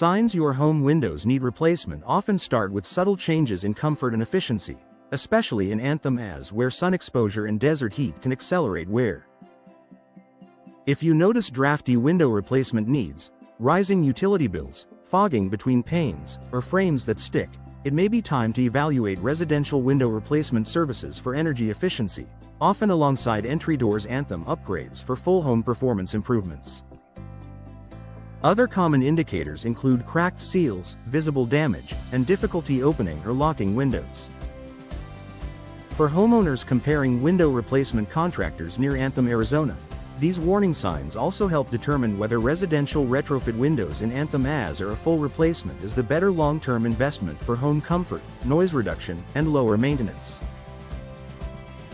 Signs your home windows need replacement often start with subtle changes in comfort and efficiency, especially in Anthem AZ, where sun exposure and desert heat can accelerate wear. If you notice drafty window replacement needs, rising utility bills, fogging between panes, or frames that stick, it may be time to evaluate residential window replacement services for energy efficiency, often alongside entry doors Anthem upgrades for full home performance improvements. Other common indicators include cracked seals, visible damage, and difficulty opening or locking windows. For homeowners comparing window replacement contractors near Anthem, Arizona, these warning signs also help determine whether residential retrofit windows in Anthem AZ or a full replacement is the better long-term investment for home comfort, noise reduction, and lower maintenance.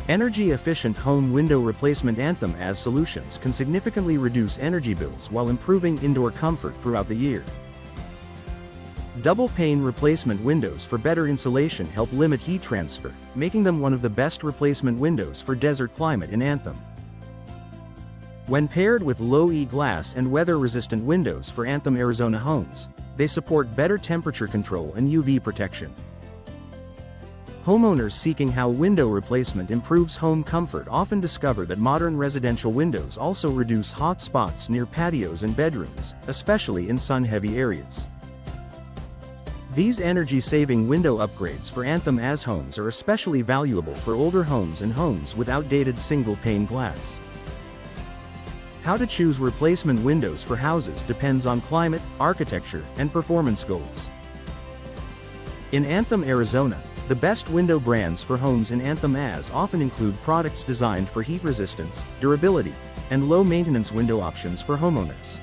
Energy-efficient home window replacement Anthem AZ solutions can significantly reduce energy bills while improving indoor comfort throughout the year. Double-pane replacement windows for better insulation help limit heat transfer, making them one of the best replacement windows for desert climate in Anthem. When paired with low-E glass and weather-resistant windows for Anthem Arizona homes, they support better temperature control and UV protection. Homeowners seeking how window replacement improves home comfort often discover that modern residential windows also reduce hot spots near patios and bedrooms, especially in sun-heavy areas. These energy-saving window upgrades for Anthem AZ homes are especially valuable for older homes and homes with outdated single-pane glass. How to choose replacement windows for houses depends on climate, architecture, and performance goals. In Anthem, Arizona, the best window brands for homes in Anthem AZ often include products designed for heat resistance, durability, and low-maintenance window options for homeowners.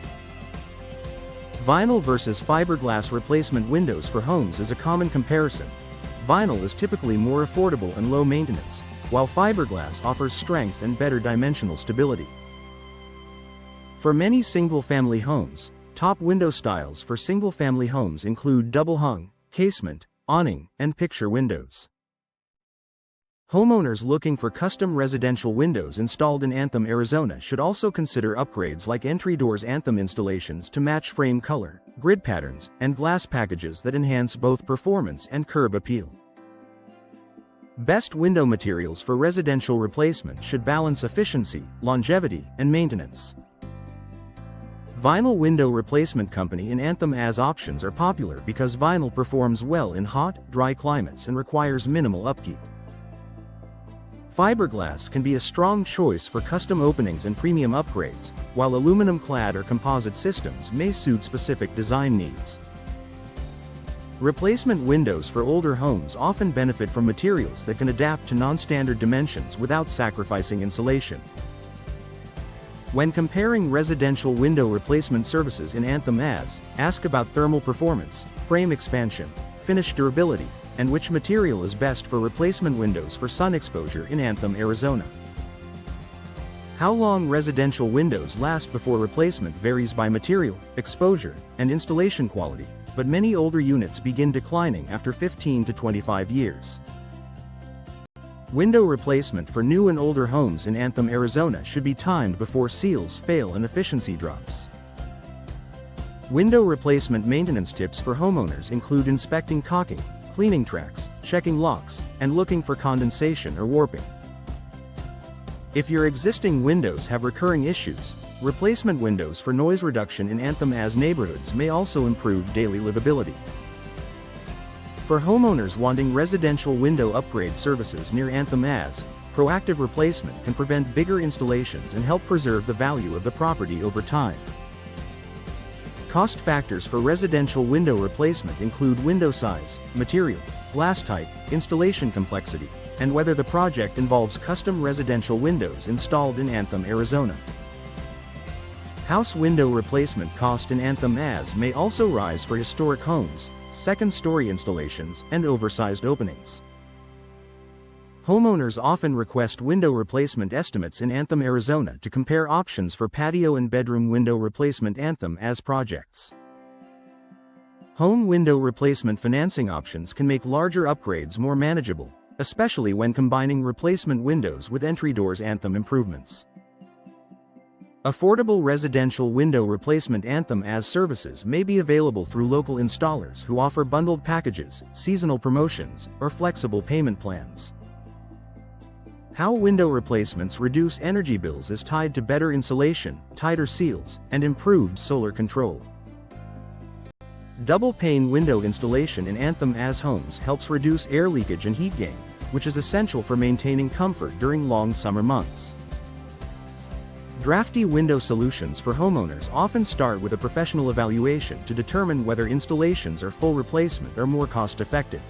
Vinyl versus fiberglass replacement windows for homes is a common comparison. Vinyl is typically more affordable and low maintenance, while fiberglass offers strength and better dimensional stability. For many single-family homes, top window styles for single-family homes include double-hung, casement, awning, and picture windows. Homeowners looking for custom residential windows installed in Anthem, Arizona should also consider upgrades like entry doors Anthem installations to match frame color, grid patterns, and glass packages that enhance both performance and curb appeal. Best window materials for residential replacement should balance efficiency, longevity, and maintenance. Vinyl window replacement company in Anthem AZ options are popular because vinyl performs well in hot, dry climates and requires minimal upkeep. Fiberglass can be a strong choice for custom openings and premium upgrades, while aluminum-clad or composite systems may suit specific design needs. Replacement windows for older homes often benefit from materials that can adapt to non-standard dimensions without sacrificing insulation. When comparing residential window replacement services in Anthem AZ, ask about thermal performance, frame expansion, finish durability, and which material is best for replacement windows for sun exposure in Anthem, Arizona. How long residential windows last before replacement varies by material, exposure, and installation quality, but many older units begin declining after 15 to 25 years. Window replacement for new and older homes in Anthem, Arizona should be timed before seals fail and efficiency drops. Window replacement maintenance tips for homeowners include inspecting caulking, cleaning tracks, checking locks, and looking for condensation or warping. If your existing windows have recurring issues, replacement windows for noise reduction in Anthem AZ neighborhoods may also improve daily livability. For homeowners wanting residential window upgrade services near Anthem AZ, proactive replacement can prevent bigger installations and help preserve the value of the property over time. Cost factors for residential window replacement include window size, material, glass type, installation complexity, and whether the project involves custom residential windows installed in Anthem, Arizona. House window replacement cost in Anthem AZ may also rise for historic homes, second-story installations, and oversized openings. Homeowners often request window replacement estimates in Anthem, Arizona to compare options for patio and bedroom window replacement Anthem AZ projects. Home window replacement financing options can make larger upgrades more manageable, especially when combining replacement windows with entry doors Anthem improvements. Affordable residential window replacement Anthem AZ services may be available through local installers who offer bundled packages, seasonal promotions, or flexible payment plans. How window replacements reduce energy bills is tied to better insulation, tighter seals, and improved solar control. Double-pane window installation in Anthem AZ homes helps reduce air leakage and heat gain, which is essential for maintaining comfort during long summer months. Drafty window solutions for homeowners often start with a professional evaluation to determine whether installations are full replacement or more cost-effective.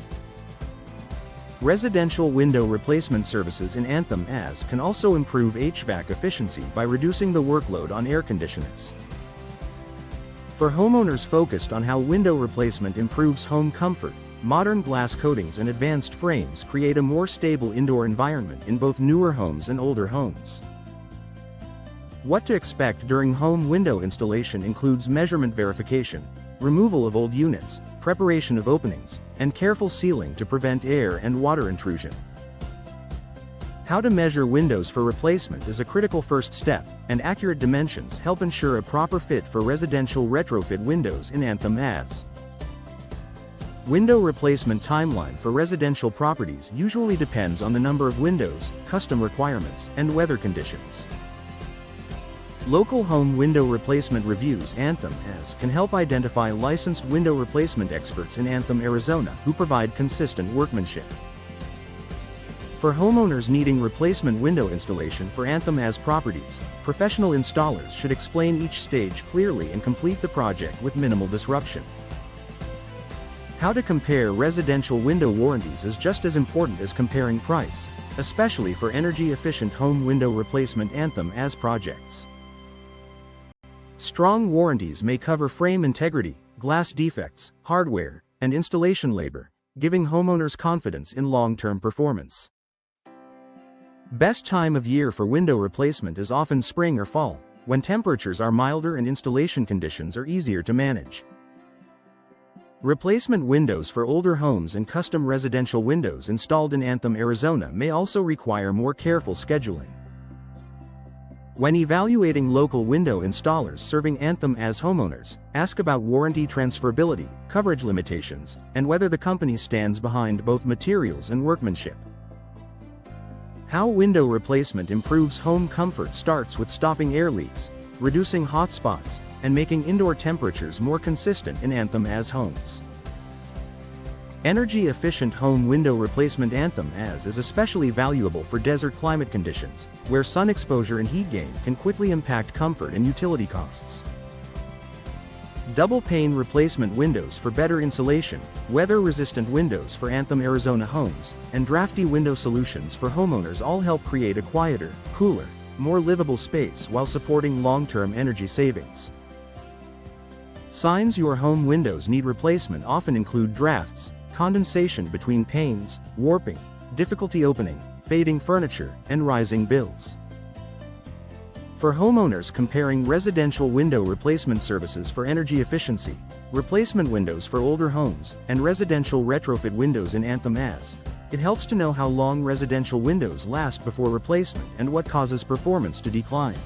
Residential window replacement services in Anthem AZ can also improve HVAC efficiency by reducing the workload on air conditioners. For homeowners focused on how window replacement improves home comfort, modern glass coatings and advanced frames create a more stable indoor environment in both newer homes and older homes. What to expect during home window installation includes measurement verification, removal of old units, preparation of openings, and careful sealing to prevent air and water intrusion. How to measure windows for replacement is a critical first step, and accurate dimensions help ensure a proper fit for residential retrofit windows in Anthem AZ. Window replacement timeline for residential properties usually depends on the number of windows, custom requirements, and weather conditions. Local home window replacement reviews Anthem AZ can help identify licensed window replacement experts in Anthem, Arizona who provide consistent workmanship. For homeowners needing replacement window installation for Anthem AZ properties, professional installers should explain each stage clearly and complete the project with minimal disruption. How to compare residential window warranties is just as important as comparing price, especially for energy-efficient home window replacement Anthem AZ projects. Strong warranties may cover frame integrity, glass defects, hardware, and installation labor, giving homeowners confidence in long-term performance. Best time of year for window replacement is often spring or fall, when temperatures are milder and installation conditions are easier to manage. Replacement windows for older homes and custom residential windows installed in Anthem, Arizona may also require more careful scheduling. When evaluating local window installers serving Anthem AZ homeowners, ask about warranty transferability, coverage limitations, and whether the company stands behind both materials and workmanship. How window replacement improves home comfort starts with stopping air leaks, reducing hot spots, and making indoor temperatures more consistent in Anthem AZ homes. Energy-efficient home window replacement Anthem AZ is especially valuable for desert climate conditions, where sun exposure and heat gain can quickly impact comfort and utility costs. Double-pane replacement windows for better insulation, weather-resistant windows for Anthem Arizona homes, and drafty window solutions for homeowners all help create a quieter, cooler, more livable space while supporting long-term energy savings. Signs your home windows need replacement often include drafts, condensation between panes, warping, difficulty opening, fading furniture, and rising bills. For homeowners comparing residential window replacement services for energy efficiency, replacement windows for older homes, and residential retrofit windows in Anthem AZ, it helps to know how long residential windows last before replacement and what causes performance to decline.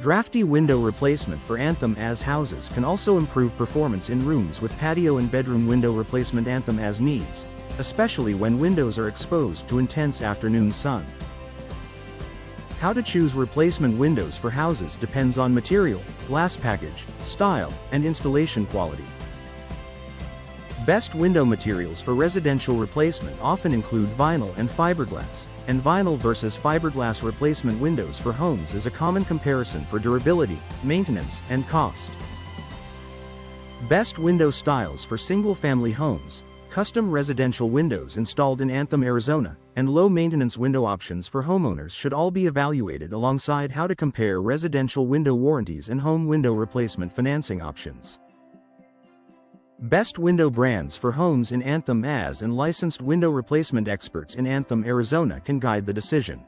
Drafty window replacement for Anthem AZ houses can also improve performance in rooms with patio and bedroom window replacement Anthem AZ needs, especially when windows are exposed to intense afternoon sun. How to choose replacement windows for houses depends on material, glass package, style, and installation quality. Best window materials for residential replacement often include vinyl and fiberglass, and vinyl versus fiberglass replacement windows for homes is a common comparison for durability, maintenance, and cost. Best window styles for single-family homes, custom residential windows installed in Anthem, Arizona, and low-maintenance window options for homeowners should all be evaluated alongside how to compare residential window warranties and home window replacement financing options. Best window brands for homes in Anthem AZ and licensed window replacement experts in Anthem, Arizona can guide the decision.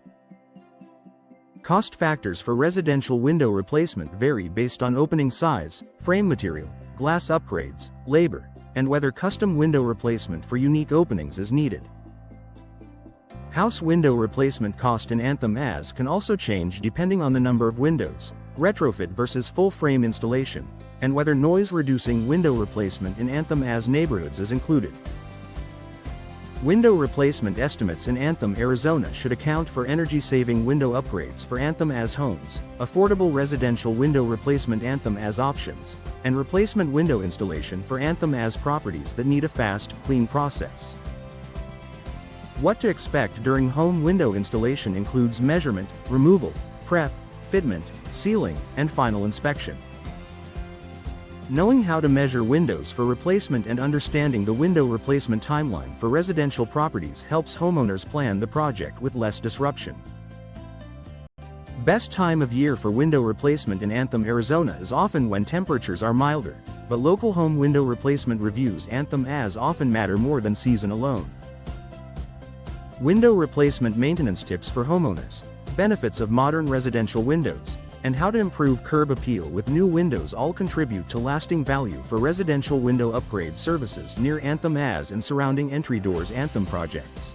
Cost factors for residential window replacement vary based on opening size, frame material, glass upgrades, labor, and whether custom window replacement for unique openings is needed. House window replacement cost in Anthem AZ can also change depending on the number of windows, retrofit versus full-frame installation, and whether noise-reducing window replacement in Anthem AZ neighborhoods is included. Window replacement estimates in Anthem Arizona should account for energy-saving window upgrades for Anthem AZ homes, affordable residential window replacement Anthem AZ options, and replacement window installation for Anthem AZ properties that need a fast, clean process. What to expect during home window installation includes measurement, removal, prep, fitment, sealing, and final inspection. Knowing how to measure windows for replacement and understanding the window replacement timeline for residential properties helps homeowners plan the project with less disruption. Best time of year for window replacement in Anthem Arizona is often when temperatures are milder, but local home window replacement reviews Anthem AZ often matter more than season alone. Window replacement maintenance tips for homeowners, benefits of modern residential windows, and how to improve curb appeal with new windows all contribute to lasting value for residential window upgrade services near Anthem AZ and surrounding entry doors Anthem projects.